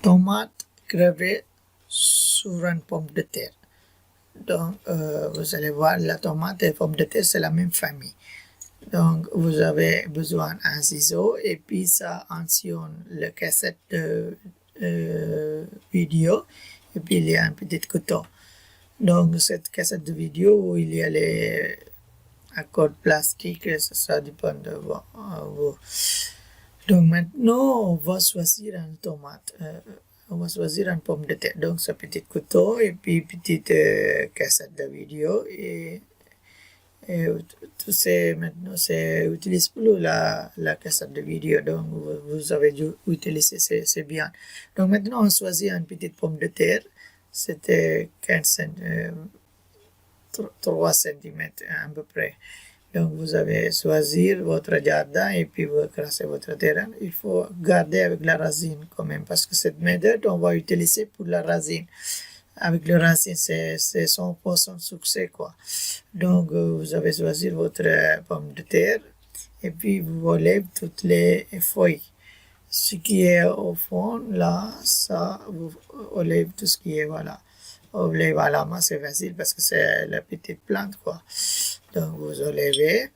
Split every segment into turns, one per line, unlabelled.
tomate crevée sur une pomme de terre. Donc, vous allez voir, la tomate et la pomme de terre, c'est la même famille. Donc, vous avez besoin d'un ciseau et puis ça ancienne le cassette de vidéo et puis il y a un petit couteau. Donc, cette cassette de vidéo où il y a les accords plastiques, ça dépend de vous. Donc, maintenant, on va choisir une tomate. On va choisir une pomme de terre. Donc, ce petit couteau et puis petite cassette de vidéo et tout maintenant, c'est utilise plus la cassette de vidéo, donc vous avez dû utiliser, c'est bien. Donc maintenant, on choisit une petite pomme de terre, c'était 3 cm à peu près. Donc vous avez choisi votre jardin et puis vous écrasez votre terrain. Il faut garder avec la racine quand même, parce que cette méthode, on va utiliser pour la racine. Avec le racine, c'est 100% succès, quoi. Donc, vous avez choisi votre pomme de terre et puis vous enlevez toutes les feuilles. Ce qui est au fond, là, ça, vous enlevez tout ce qui est, voilà. Vous enlevez à la main, c'est facile parce que c'est la petite plante, quoi. Donc, vous enlevez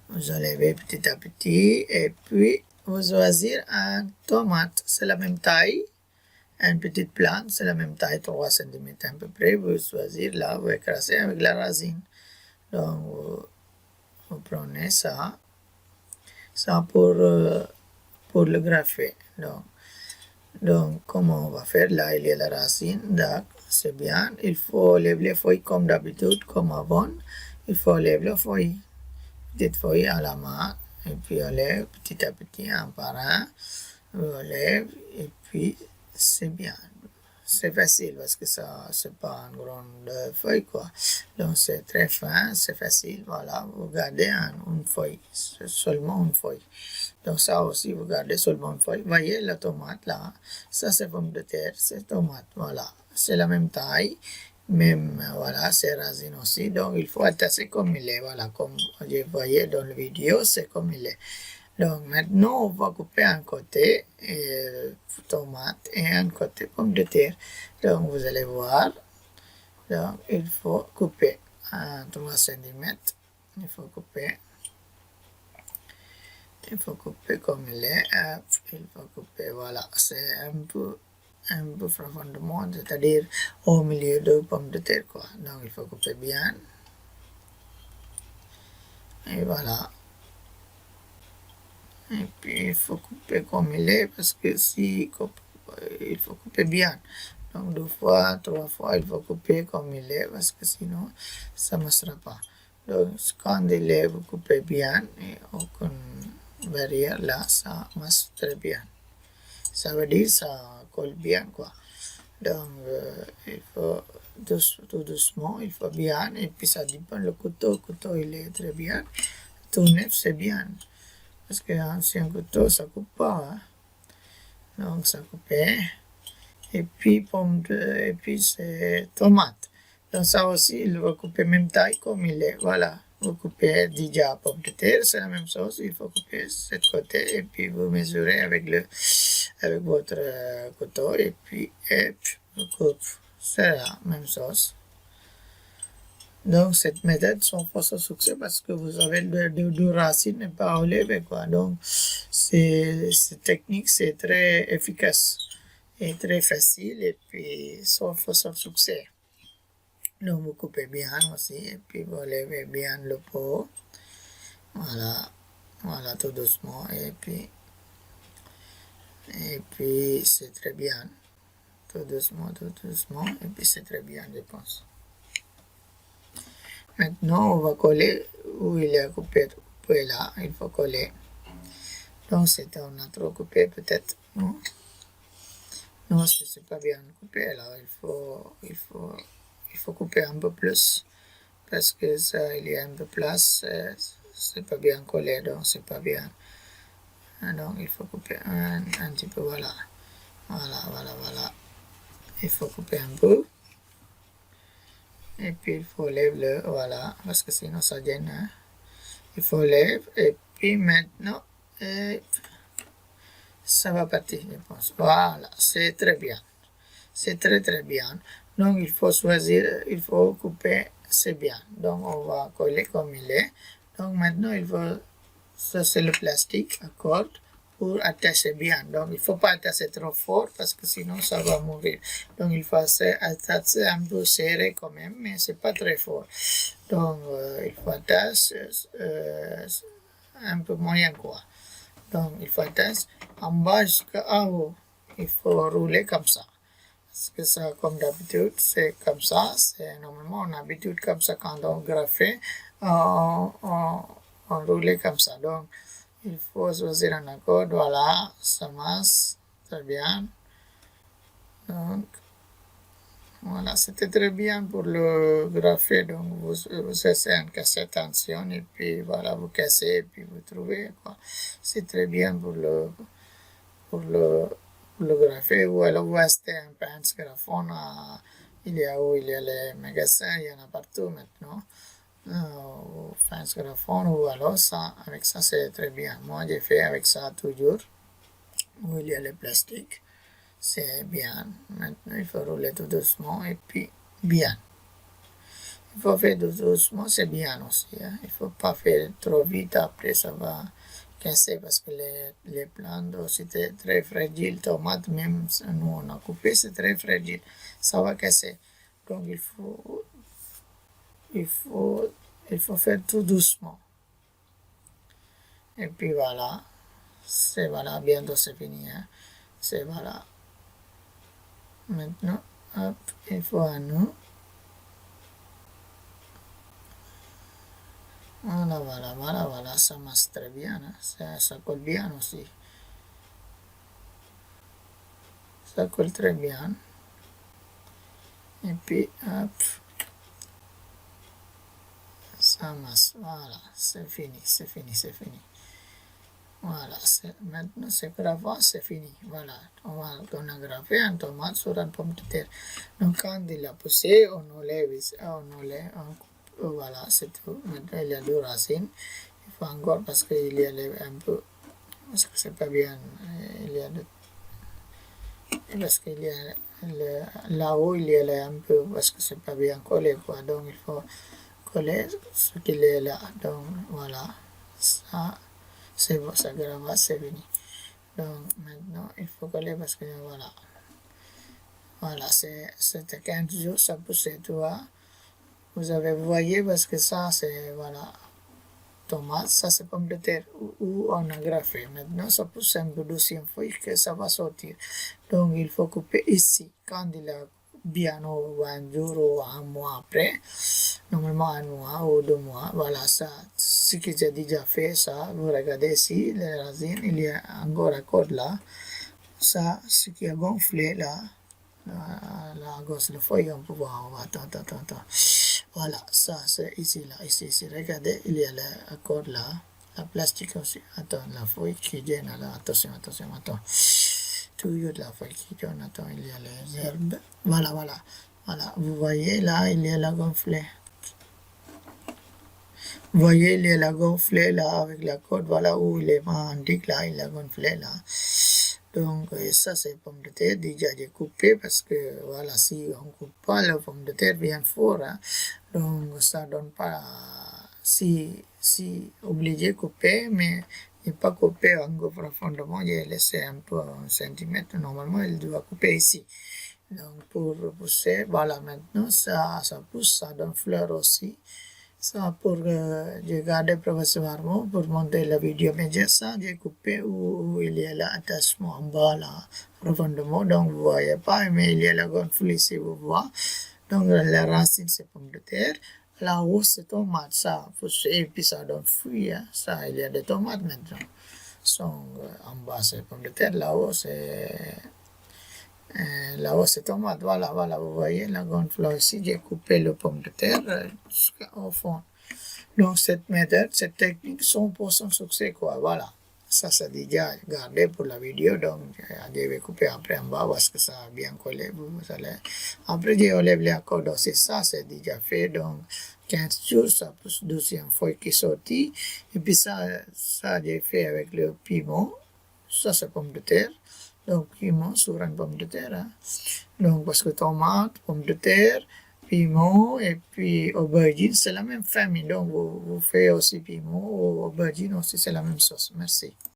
petit à petit et puis vous choisissez une tomate, c'est la même taille. Une petite plante, c'est la même taille, 3 cm à peu près. Vous choisissez là, vous écrasez avec la racine. Donc, vous prenez ça pour le graffer. Donc, comment on va faire? Là, il y a la racine, donc c'est bien. Il faut enlever les feuilles comme d'habitude, comme avant. Il faut enlever les feuilles, petites feuilles à la main, et puis enlève petit à petit, un par un. Vous enlève, et puis c'est bien. C'est facile parce que ça, c'est pas une grande feuille, quoi. Donc, c'est très fin, c'est facile. Voilà, vous gardez une feuille, seulement une feuille. Donc, ça aussi, vous gardez seulement une feuille. Voyez la tomate là, ça c'est pomme de terre, c'est tomate. Voilà, c'est la même taille, même, voilà, c'est racine aussi. Donc, il faut attacher comme il est. Voilà, comme vous voyez dans la vidéo, c'est comme il est. Donc maintenant, on va couper un côté tomate et un côté pomme de terre. Donc vous allez voir, donc il faut couper à 3 cm. Il faut couper comme il est. Il faut couper, voilà, c'est un peu profondément, c'est-à-dire au milieu de pomme de terre, quoi. Donc il faut couper bien. Et voilà. Et puis il faut couper comme il est parce que si il faut couper bien. Donc 2 fois, 3 fois, il faut couper comme il est parce que sinon ça ne marchera pas. Donc quand il est, vous coupez bien et aucune barrière là, ça marche très bien. Ça veut dire ça colle bien, quoi. Donc il faut tout doucement, il faut bien et puis ça dépend le couteau. Il est très bien. Tout neuf, c'est bien. Parce qu'un ancien couteau, ça coupe pas. Hein. Donc, ça coupait. Et puis, c'est tomate. Donc, ça aussi, il va couper même taille comme il est. Voilà. Vous coupez déjà pomme de terre, c'est la même chose. Il faut couper cet côté et puis vous mesurez avec votre couteau et puis vous coupez. C'est la même chose. Donc, cette méthode sont force au succès parce que vous avez deux racines et pas enlever, quoi. Donc, cette technique, c'est très efficace et très facile et puis sont force au succès. Donc, vous coupez bien aussi et puis vous enlevez bien le pot. Voilà, tout doucement et puis c'est très bien. Tout doucement et puis c'est très bien, je pense. Maintenant, on va coller où il est coupé là, il faut coller. Donc, on a trop coupé peut-être, non? Non, c'est pas bien coupé, alors il faut couper un peu plus parce que ça, il y a un peu de place, c'est pas bien collé, donc c'est pas bien. Donc, il faut couper un petit peu, voilà. Il faut couper un peu. Et puis il faut lever voilà, parce que sinon ça gêne. Hein. Il faut lever et puis maintenant, Ça va partir, je pense. Voilà, c'est très bien. C'est très très bien. Donc il faut choisir, il faut couper, c'est bien. Donc on va coller comme il est. Donc maintenant il faut, ça c'est le plastique à corde pour attacher bien. Donc il ne faut pas attacher trop fort parce que sinon ça va mourir. Donc il faut attacher un peu serré quand même, mais c'est pas très fort. Donc il faut attacher un peu moyen quoi. Donc il faut attacher en bas jusqu'à haut. Il faut rouler comme ça. Parce que ça, comme d'habitude, c'est comme ça. C'est normalement on a l'habitude comme ça quand on graphait, on roulait comme ça. Donc il faut choisir un accord. Voilà, ça marche très bien. Donc voilà, c'était très bien pour le grapher. Donc vous essayez de casser attention et puis voilà, vous cassez et puis vous trouvez quoi. C'est très bien pour le grapher ou alors vous achetez un pince graphone. Il y a où il y a les magasins, il y en a partout maintenant. Pince graphone ou alors ça, avec ça c'est très bien. Moi j'ai fait avec ça toujours, où il y a le plastique. C'est bien. Maintenant, il faut rouler tout doucement et puis bien. Il faut faire tout doucement, c'est bien aussi. Hein. Il ne faut pas faire trop vite, après ça va casser parce que les plantes aussi c'est très fragiles. Tomates, même nous on a coupé, c'est très fragile. Ça va casser. Donc il faut faire tout doucement. Et puis voilà. C'est voilà, bientôt c'est fini. Hein. C'est voilà. Maintenant, hop, il faut à nous. Voilà, ça marche très bien. Hein. Ça colle bien aussi. Ça colle très bien. Et puis, hop, ça marche. Voilà, c'est fini. Voilà, maintenant c'est gravé, c'est fini. Voilà, on a gravé une tomate sur une pomme de terre. Donc quand il a poussé, voilà, c'est tout. Maintenant il y a deux racines. Il faut encore parce qu'il y a un peu, parce que c'est pas bien. Il y a parce qu'il y a là-haut il y a un peu parce que c'est pas bien collé quoi. Donc il faut coller ce qu'il est là. Donc voilà, ça. C'est bon, ça grave, c'est fini. Donc maintenant, il faut coller parce que voilà, c'était 15 jours, ça poussait, tu vois. Vous avez voyé parce que ça, c'est, voilà, tomate, ça c'est pomme de terre où on a graffé. Maintenant, ça pousse un peu deuxième fois que ça va sortir. Donc il faut couper ici. Quand il a bien un jour ou un mois après, normalement un mois ou 2 mois, voilà ça, ce que j'ai déjà fait, ça, vous regardez ici, les racines, il y a encore un code là, ça, ce qui a gonflé là, la gauche, le feuille, on peut voir, attends, voilà, ça c'est ici, là, ici, regardez, il y a le code là, la plastique aussi, attends, la feuille qui gêne là, attention, toujours la feuille qui gêne, attends, il y a les herbes, voilà, vous voyez là, il y a la gonflée. Vous voyez, il y a la gonflée là avec la corde, voilà où il est indique là, il a gonflé là. Donc ça c'est pomme de terre, déjà j'ai coupé parce que voilà, si on coupe pas la pomme de terre bien fort, hein, donc ça donne pas, si obligé de couper, mais il pas couper encore profondément, j'ai laissé un peu 1 centimètre, normalement il doit couper ici. Donc pour pousser, voilà maintenant ça pousse, ça donne fleur aussi. Ça pour j'ai gardé provisoirement pour monter la vidéo, mais ça j'ai coupé où il y a l'attachement en bas là, profondément, donc vous voyez pas, mais il y a la gonfle ici, vous voyez. Donc la racine c'est pomme de terre, là-haut c'est tomate, ça pousse et puis ça donne fruit, hein. Ça il y a des tomates maintenant. Donc en bas c'est pomme de terre, là-haut c'est tomate, voilà, vous voyez la gonfle ici, j'ai coupé le pomme de terre jusqu'au fond. Donc cette méthode, cette technique, 100% succès quoi, voilà. Ça c'est déjà gardé pour la vidéo, donc je vais couper après en bas parce que ça a bien collé, vous allez. Après je enlève les accords aussi, ça c'est déjà fait, donc 15 jours, ça pousse deuxième fois qui sortit, et puis ça j'ai fait avec le piment. ça c'est pomme de terre. Donc, piment sur une pomme de terre. Hein. Donc, parce que tomate, pomme de terre, piment et puis aubergine, c'est la même famille. Donc, vous faites aussi piment ou aubergine aussi, c'est la même sauce. Merci.